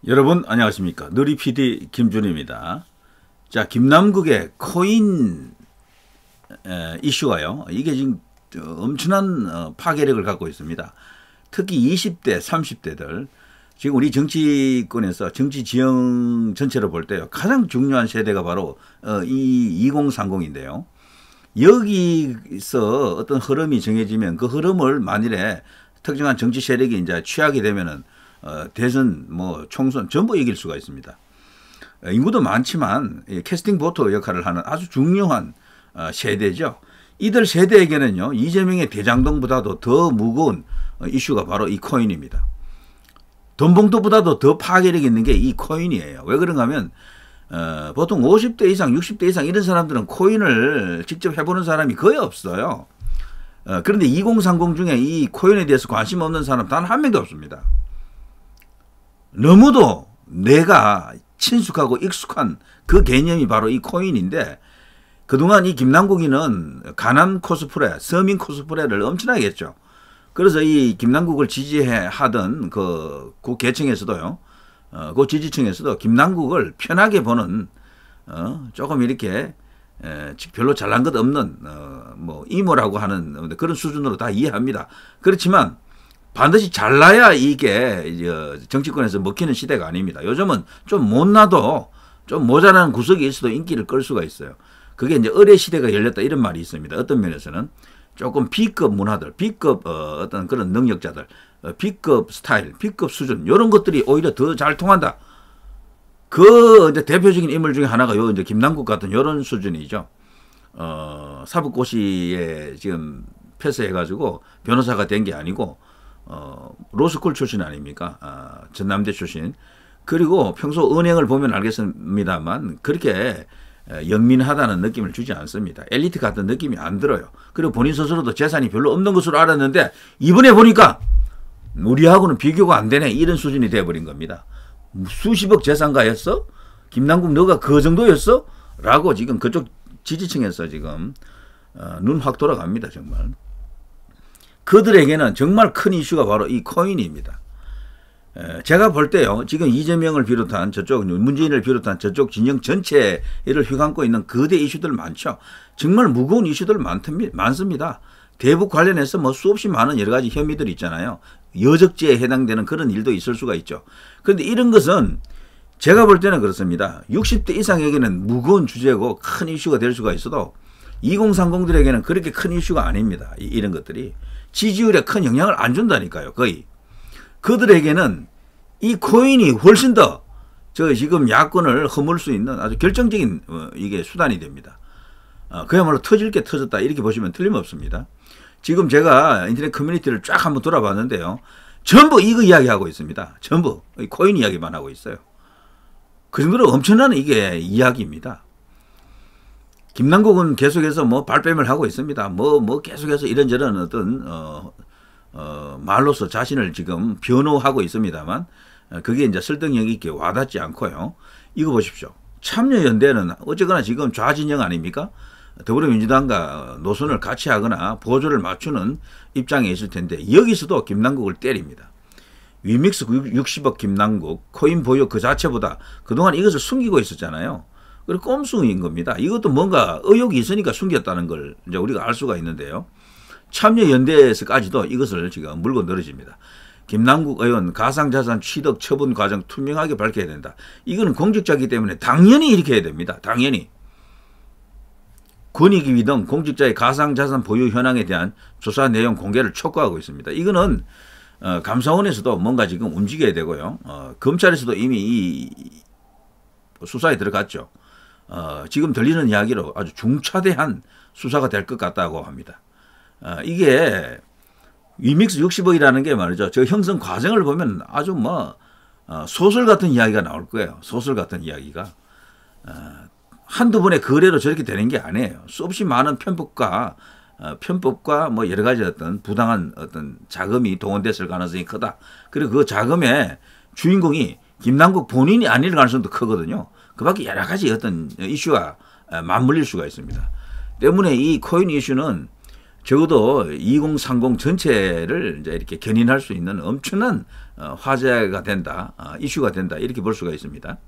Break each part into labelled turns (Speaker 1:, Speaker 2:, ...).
Speaker 1: 여러분 안녕하십니까. 누리 PD 김준입니다. 자, 김남국의 코인 이슈가요. 이게 지금 엄청난 파괴력을 갖고 있습니다. 특히 20대, 30대들 지금 우리 정치권에서 정치 지형 전체로 볼 때요. 가장 중요한 세대가 바로 이 2030인데요. 여기서 어떤 흐름이 정해지면 그 흐름을 만일에 특정한 정치 세력이 이제 취하게 되면은 대선, 총선 전부 이길 수가 있습니다. 인구도 많지만 캐스팅 보트 역할을 하는 아주 중요한 세대죠. 이들 세대에게는요, 이재명의 대장동보다도 더 무거운 이슈가 바로 이 코인입니다. 돈봉투보다도 더 파괴력 있는 게 이 코인이에요. 왜 그런가 하면 보통 50대 이상, 60대 이상 이런 사람들은 코인을 직접 해보는 사람이 거의 없어요. 그런데 2030 중에 이 코인에 대해서 관심 없는 사람 단 한 명도 없습니다. 너무도 내가 친숙하고 익숙한 그 개념이 바로 이 코인인데, 그동안 이 김남국이는 가난 코스프레, 서민 코스프레를 엄청나게 했죠. 그래서 이 김남국을 지지하던 그 계층에서도요, 그 지지층에서도 김남국을 편하게 보는, 조금 이렇게, 별로 잘난 것 없는, 이모라고 하는 그런 수준으로 다 이해합니다. 그렇지만, 반드시 잘나야 이게 정치권에서 먹히는 시대가 아닙니다. 요즘은 좀 못나도 좀 모자라는 구석이 있어도 인기를 끌 수가 있어요. 그게 이제 의례 시대가 열렸다 이런 말이 있습니다. 어떤 면에서는 조금 B급 문화들, B급 어떤 그런 능력자들, B급 스타일, B급 수준 이런 것들이 오히려 더 잘 통한다. 그 이제 대표적인 인물 중에 하나가 요 이제 김남국 같은 이런 수준이죠. 사법고시에 지금 패스해가지고 변호사가 된 게 아니고. 로스쿨 출신 아닙니까? 전남대 출신. 그리고 평소 은행을 보면 알겠습니다만 그렇게 영민하다는 느낌을 주지 않습니다. 엘리트 같은 느낌이 안 들어요. 그리고 본인 스스로도 재산이 별로 없는 것으로 알았는데 이번에 보니까 우리하고는 비교가 안 되네, 이런 수준이 돼버린 겁니다. 수십억 재산가였어? 김남국 너가 그 정도였어? 라고 지금 그쪽 지지층에서 지금 눈 확 돌아갑니다. 정말. 그들에게는 정말 큰 이슈가 바로 이 코인입니다. 제가 볼 때요, 지금 이재명을 비롯한 저쪽, 문재인을 비롯한 저쪽 진영 전체를 휘감고 있는 거대 이슈들 많죠. 정말 무거운 이슈들 많습니다. 대북 관련해서 수없이 많은 여러 가지 혐의들이 있잖아요. 여적죄에 해당되는 그런 일도 있을 수가 있죠. 그런데 이런 것은 제가 볼 때는 그렇습니다. 60대 이상에게는 무거운 주제고 큰 이슈가 될 수가 있어도 2030들에게는 그렇게 큰 이슈가 아닙니다. 이런 것들이. 지지율에 큰 영향을 안 준다니까요, 거의. 그들에게는 이 코인이 훨씬 더 지금 야권을 허물 수 있는 아주 결정적인 이게 수단이 됩니다. 그야말로 터질 게 터졌다, 이렇게 보시면 틀림없습니다. 지금 제가 인터넷 커뮤니티를 쫙 한번 돌아봤는데요, 전부 이거 이야기하고 있습니다. 전부 코인 이야기만 하고 있어요. 그 정도로 엄청난 이게 이야기입니다. 김남국은 계속해서 발뺌을 하고 있습니다. 계속해서 이런저런 어떤, 말로서 자신을 지금 변호하고 있습니다만, 그게 이제 설득력 있게 와닿지 않고요. 이거 보십시오. 참여연대는 어쨌거나 지금 좌진영 아닙니까? 더불어민주당과 노선을 같이 하거나 보조를 맞추는 입장에 있을 텐데, 여기서도 김남국을 때립니다. 위믹스 60억 김남국, 코인 보유 그 자체보다 그동안 이것을 숨기고 있었잖아요. 그리고 꼼수인 겁니다. 이것도 뭔가 의혹이 있으니까 숨겼다는 걸 이제 우리가 알 수가 있는데요. 참여연대에서까지도 이것을 지금 물고 늘어집니다. 김남국 의원 가상자산 취득 처분 과정 투명하게 밝혀야 된다. 이거는 공직자이기 때문에 당연히 이렇게 해야 됩니다. 당연히. 권익위 등 공직자의 가상자산 보유 현황에 대한 조사 내용 공개를 촉구하고 있습니다. 이거는 감사원에서도 뭔가 지금 움직여야 되고요. 검찰에서도 이미 이 수사에 들어갔죠. 지금 들리는 이야기로 아주 중차대한 수사가 될 것 같다고 합니다. 이게 위믹스 60억이라는 게 말이죠. 저 형성 과정을 보면 아주 소설 같은 이야기가 나올 거예요. 소설 같은 이야기가. 한두 번의 거래로 저렇게 되는 게 아니에요. 수없이 많은 편법과 여러 가지 어떤 부당한 어떤 자금이 동원됐을 가능성이 크다. 그리고 그 자금의 주인공이 김남국 본인이 아닐 가능성도 크거든요. 그 밖에 여러 가지 어떤 이슈가 맞물릴 수가 있습니다. 때문에 이 코인 이슈는 적어도 2030 전체를 이제 이렇게 견인할 수 있는 엄청난 화제가 된다, 이슈가 된다, 이렇게 볼 수가 있습니다.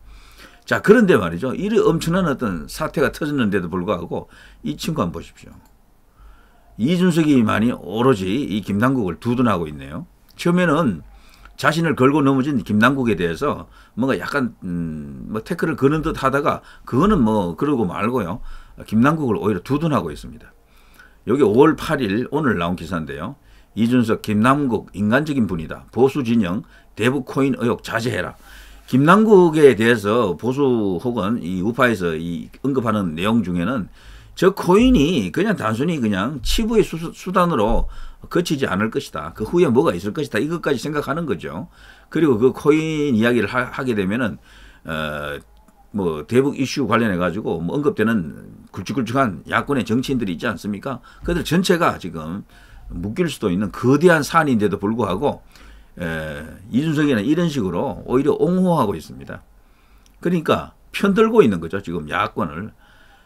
Speaker 1: 자, 그런데 말이죠. 이 엄청난 어떤 사태가 터졌는데도 불구하고 이 친구 한번 보십시오. 이준석이만이 오로지 이 김남국을 두둔하고 있네요. 처음에는 자신을 걸고 넘어진 김남국에 대해서 뭔가 약간 뭐 태클을 거는 듯 하다가 그거는 뭐 그러고 말고요. 김남국을 오히려 두둔하고 있습니다. 여기 5월 8일 오늘 나온 기사인데요. 이준석, 김남국 인간적인 분이다. 보수 진영 대북 코인 의혹 자제해라. 김남국에 대해서 보수 혹은 이 우파에서 이 언급하는 내용 중에는 저 코인이 그냥 단순히 그냥 치부의 수단으로 그치지 않을 것이다. 그 후에 뭐가 있을 것이다. 이것까지 생각하는 거죠. 그리고 그 코인 이야기를 하게 되면은 뭐 대북 이슈 관련해 가지고 뭐 언급되는 굵직굵직한 야권의 정치인들이 있지 않습니까? 그들 전체가 지금 묶일 수도 있는 거대한 사안인데도 불구하고 이준석이는 이런 식으로 오히려 옹호하고 있습니다. 그러니까 편들고 있는 거죠. 지금 야권을.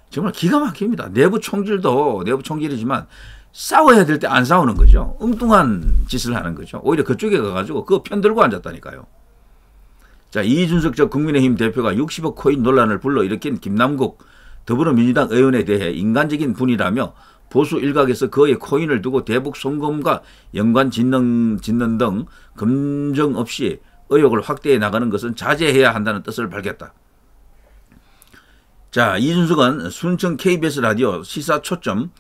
Speaker 1: 정말 기가 막힙니다. 내부 총질도 내부 총질이지만 싸워야 될 때 안 싸우는 거죠. 엉뚱한 짓을 하는 거죠. 오히려 그쪽에 가가지고 그거 편들고 앉았다니까요. 자, 이준석 저 국민의힘 대표가 60억 코인 논란을 불러일으킨 김남국 더불어민주당 의원에 대해 인간적인 분이라며 보수 일각에서 그의 코인을 두고 대북 송금과 연관 짓는 등 검증 없이 의혹을 확대해 나가는 것은 자제해야 한다는 뜻을 밝혔다. 자, 이준석은 순천 KBS 라디오 시사 초점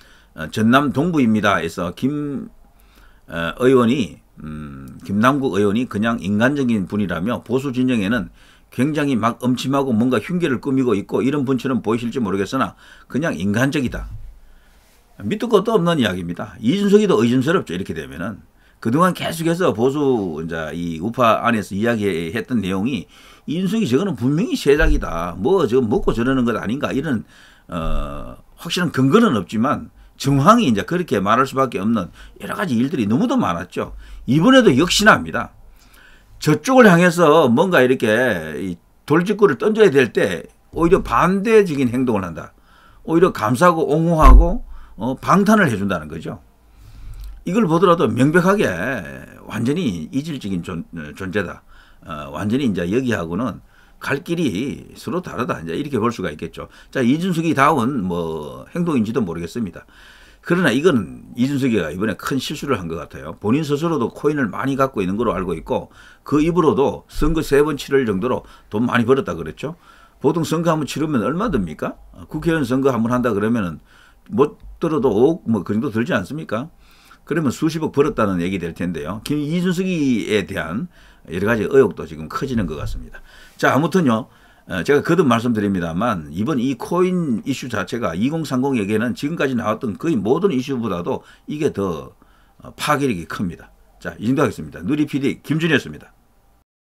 Speaker 1: 전남 동부입니다에서 김남국 의원이 그냥 인간적인 분이라며 보수 진영에는 굉장히 막 엄침하고 뭔가 흉계를 꾸미고 있고 이런 분처럼 보이실지 모르겠으나 그냥 인간적이다. 밑도 끝도 없는 이야기입니다. 이준석이도 의심스럽죠. 이렇게 되면은 그동안 계속해서 보수 이제 이 우파 안에서 이야기했던 내용이 이준석이 저거는 분명히 세작이다. 뭐 저거 먹고 저러는 것 아닌가 이런 확실한 근거는 없지만 정황이 이제 그렇게 말할 수밖에 없는 여러 가지 일들이 너무도 많았죠. 이번에도 역시나 합니다. 저쪽을 향해서 뭔가 이렇게 돌직구를 던져야 될 때 오히려 반대적인 행동을 한다. 오히려 감싸고 옹호하고 방탄을 해준다는 거죠. 이걸 보더라도 명백하게 완전히 이질적인 존재다. 완전히 이제 여기하고는 갈 길이 서로 다르다. 이제 이렇게 볼 수가 있겠죠. 자, 이준석이 다운 뭐 행동인지도 모르겠습니다. 그러나 이건 이준석이가 이번에 큰 실수를 한 것 같아요. 본인 스스로도 코인을 많이 갖고 있는 걸로 알고 있고 그 입으로도 선거 3번 치를 정도로 돈 많이 벌었다 그랬죠. 보통 선거 한번 치르면 얼마 듭니까? 국회의원 선거 한번 한다 그러면은 못 들어도 5억 뭐 그 정도 들지 않습니까? 그러면 수십억 벌었다는 얘기 될 텐데요. 이준석이에 대한 여러 가지 의혹도 지금 커지는 것 같습니다. 자, 아무튼요. 제가 거듭 말씀드립니다만 이번 이 코인 이슈 자체가 2030에게는 지금까지 나왔던 거의 모든 이슈보다도 이게 더 파괴력이 큽니다. 자, 이 정도 하겠습니다. 누리 PD 김준이었습니다.